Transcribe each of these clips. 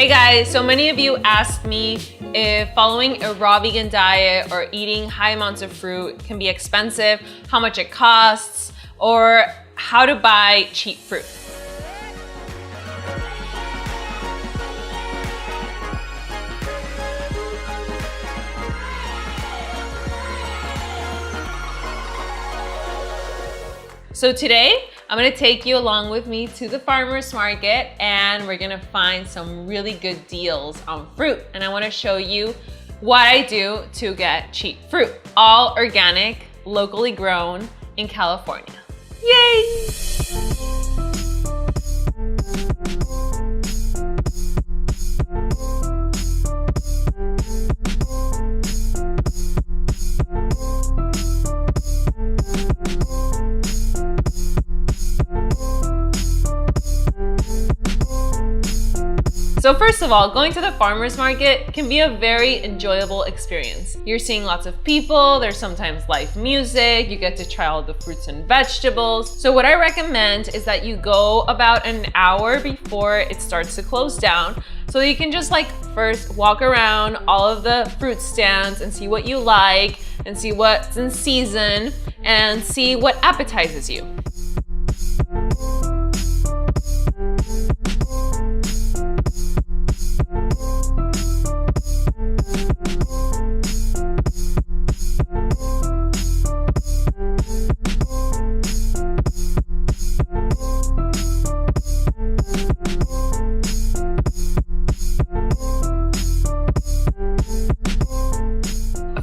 Hey guys, so many of you asked me if following a raw vegan diet or eating high amounts of fruit can be expensive, how much it costs, or how to buy cheap fruit. So today, I'm gonna take you along with me to the farmer's market and we're gonna find some really good deals on fruit. And I wanna show you what I do to get cheap fruit. All organic, locally grown in California. Yay! So first of all, going to the farmer's market can be a very enjoyable experience. You're seeing lots of people, there's sometimes live music, you get to try all the fruits and vegetables. So what I recommend is that you go about an hour before it starts to close down so that you can just first walk around all of the fruit stands and see what you like and see what's in season and see what appetizes you.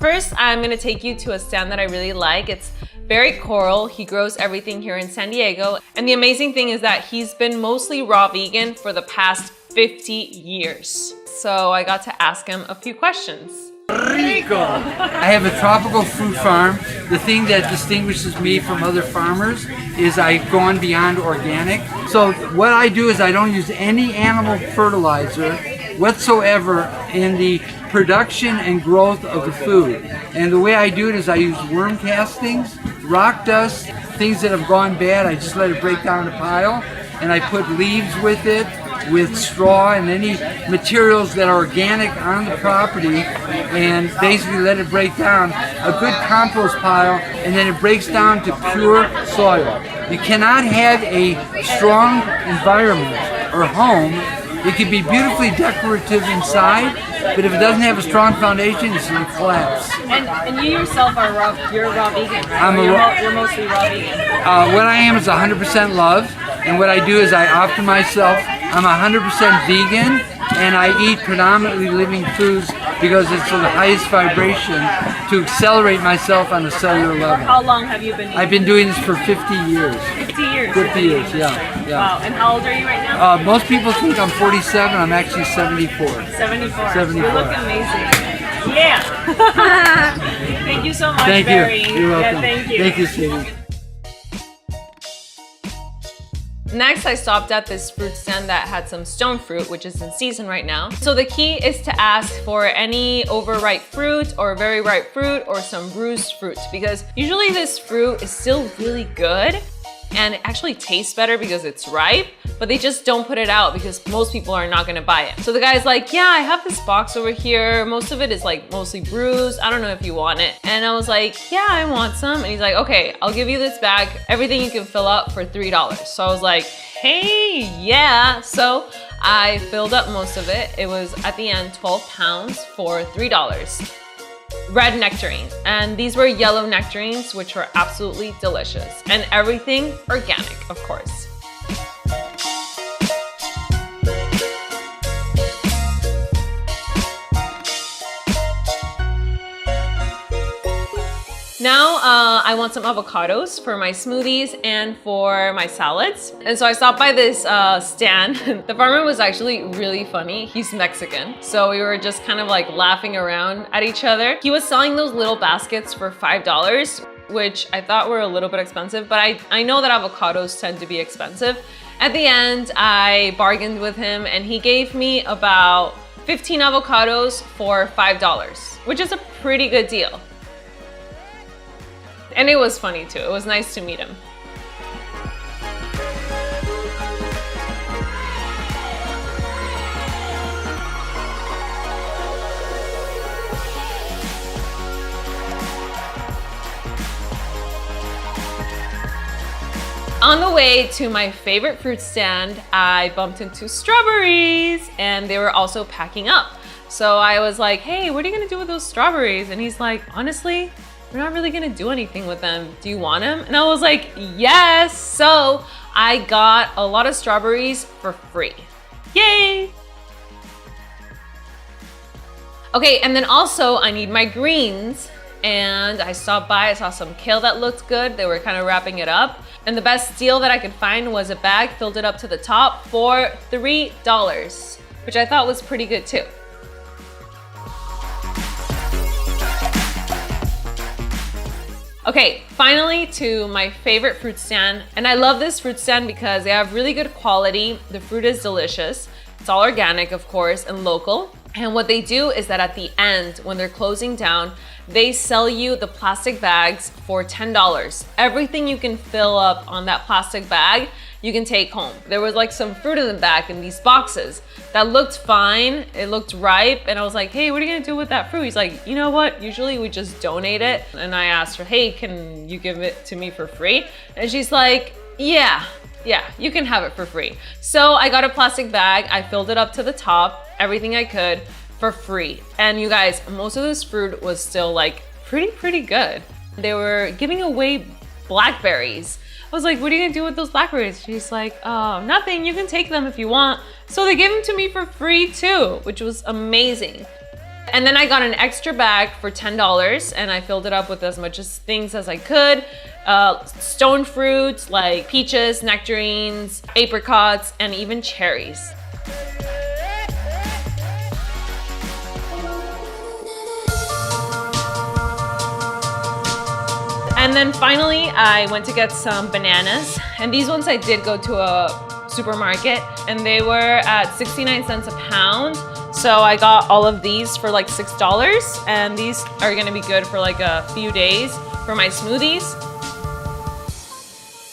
First, I'm gonna take you to a stand that I really like. It's Barry Coral. He grows everything here in San Diego. And the amazing thing is that he's been mostly raw vegan for the past 50 years. So I got to ask him a few questions. Rico! I have a tropical fruit farm. The thing that distinguishes me from other farmers is I've gone beyond organic. So what I do is I don't use any animal fertilizer whatsoever in the production and growth of the food. And the way I do it is I use worm castings, rock dust, things that have gone bad, I just let it break down in a pile, and I put leaves with it, with straw and any materials that are organic on the property, and basically let it break down. A good compost pile, and then it breaks down to pure soil. You cannot have a strong environment or home. It can be beautifully decorative inside, but if it doesn't have a strong foundation, it's going to collapse. And you yourself are you're raw vegan, right? You're mostly raw vegan. What I am is 100% love, and what I do is I offer myself. I'm 100% vegan, and I eat predominantly living foods because it's of the highest vibration to accelerate myself on a cellular level. How long have you been vegan? I've been doing this for 50 years. 50 years? 50 years, yeah. Wow, and how old are you right now? Most people think I'm 47, I'm actually 74. 74. 74. You look amazing. Yeah! Thank you so much, Thank Barry. you. You're welcome. Yeah, thank you. Thank you, Sadie. Next, I stopped at this fruit stand that had some stone fruit, which is in season right now. So the key is to ask for any overripe fruit or very ripe fruit or some bruised fruit, because usually this fruit is still really good and it actually tastes better because it's ripe, but they just don't put it out because most people are not gonna buy it. So the guy's like, yeah, I have this box over here. Most of it is mostly bruised. I don't know if you want it. And I was like, yeah, I want some. And he's like, okay, I'll give you this bag, everything you can fill up for $3. So I was like, hey, yeah. So I filled up most of it. It was at the end 12 pounds for $3. Red nectarines, and these were yellow nectarines, which were absolutely delicious, and everything organic, of course. Now I want some avocados for my smoothies and for my salads. And so I stopped by this stand. The farmer was actually really funny. He's Mexican. So we were just kind of laughing around at each other. He was selling those little baskets for $5, which I thought were a little bit expensive, but I know that avocados tend to be expensive. At the end, I bargained with him and he gave me about 15 avocados for $5, which is a pretty good deal. And it was funny too. It was nice to meet him. On the way to my favorite fruit stand, I bumped into strawberries and they were also packing up. So I was like, hey, what are you gonna do with those strawberries? And he's like, honestly, we're not really gonna do anything with them. Do you want them? And I was like, yes. So I got a lot of strawberries for free. Yay! Okay, and then also I need my greens. And I stopped by, I saw some kale that looked good. They were kind of wrapping it up. And the best deal that I could find was a bag, filled it up to the top for $3, which I thought was pretty good too. Okay, finally to my favorite fruit stand. And I love this fruit stand because they have really good quality. The fruit is delicious. It's all organic, of course, and local. And what they do is that at the end, when they're closing down, they sell you the plastic bags for $10. Everything you can fill up on that plastic bag, you can take home. There was like some fruit in the back in these boxes that looked fine. It looked ripe. And I was like, hey, what are you gonna do with that fruit? He's like, you know what? Usually we just donate it. And I asked her, hey, can you give it to me for free? And she's like, yeah, you can have it for free. So I got a plastic bag. I filled it up to the top, everything I could, for free. And you guys, most of this fruit was still like pretty good. They were giving away blackberries. I was like, what are you gonna do with those blackberries? She's like, oh, nothing, you can take them if you want. So they gave them to me for free too, which was amazing. And then I got an extra bag for $10 and I filled it up with as much things as I could. Stone fruits like peaches, nectarines, apricots, and even cherries. And then finally, I went to get some bananas. And these ones I did go to a supermarket and they were at 69 cents a pound. So I got all of these for like $6 and these are gonna be good for like a few days for my smoothies.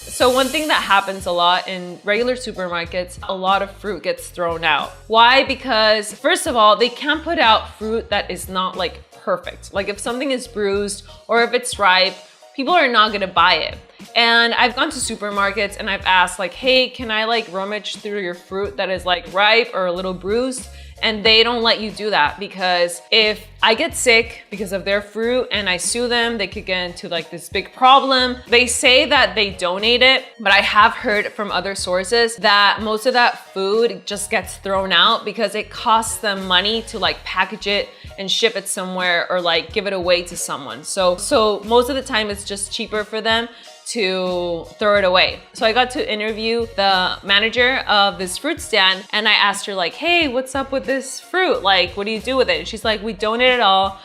So one thing that happens a lot in regular supermarkets, a lot of fruit gets thrown out. Why? Because first of all, they can't put out fruit that is not like perfect. Like if something is bruised or if it's ripe, people are not gonna buy it. And I've gone to supermarkets and I've asked like, hey, can I like rummage through your fruit that is like ripe or a little bruised? And they don't let you do that because if I get sick because of their fruit and I sue them, they could get into like this big problem. They say that they donate it, but I have heard from other sources that most of that food just gets thrown out because it costs them money to like package it and ship it somewhere or like give it away to someone. So most of the time it's just cheaper for them to throw it away. So I got to interview the manager of this fruit stand and I asked her like, hey, what's up with this fruit? Like, what do you do with it? And she's like, we donate it all.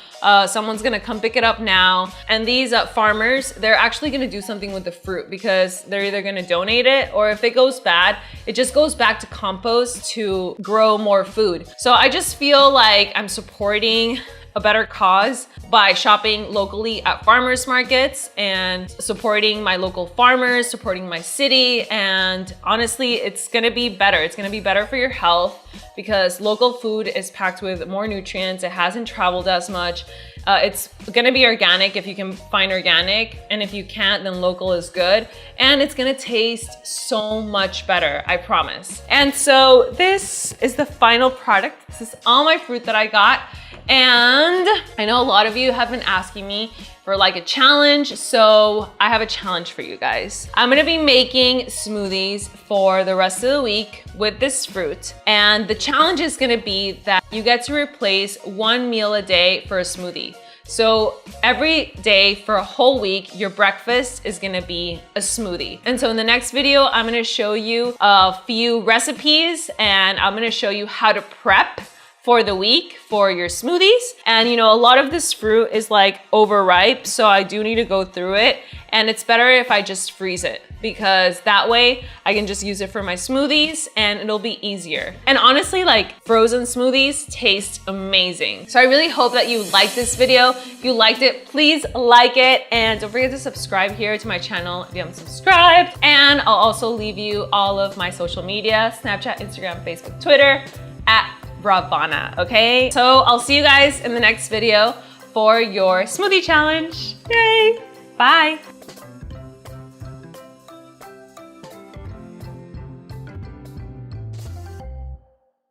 Someone's gonna come pick it up now. And these farmers, they're actually gonna do something with the fruit because they're either gonna donate it or if it goes bad, it just goes back to compost to grow more food. So I just feel like I'm supporting a better cause by shopping locally at farmers markets and supporting my local farmers, supporting my city. And honestly, it's gonna be better. It's gonna be better for your health because local food is packed with more nutrients. It hasn't traveled as much. It's gonna be organic if you can find organic, and if you can't, then local is good. And it's gonna taste so much better, I promise. And so this is the final product. This is all my fruit that I got. And I know a lot of you have been asking me for like a challenge, so I have a challenge for you guys. I'm gonna be making smoothies for the rest of the week with this fruit. And the challenge is gonna be that you get to replace one meal a day for a smoothie. So every day for a whole week, your breakfast is gonna be a smoothie. And so in the next video, I'm gonna show you a few recipes and I'm gonna show you how to prep for the week for your smoothies. And you know, a lot of this fruit is like overripe, so I do need to go through it. And it's better if I just freeze it because that way I can just use it for my smoothies and it'll be easier. And honestly, like frozen smoothies taste amazing. So I really hope that you liked this video. If you liked it, please like it. And don't forget to subscribe here to my channel if you haven't subscribed. And I'll also leave you all of my social media, Snapchat, Instagram, Facebook, Twitter, at Ravana, okay? So I'll see you guys in the next video for your smoothie challenge. Yay! Bye!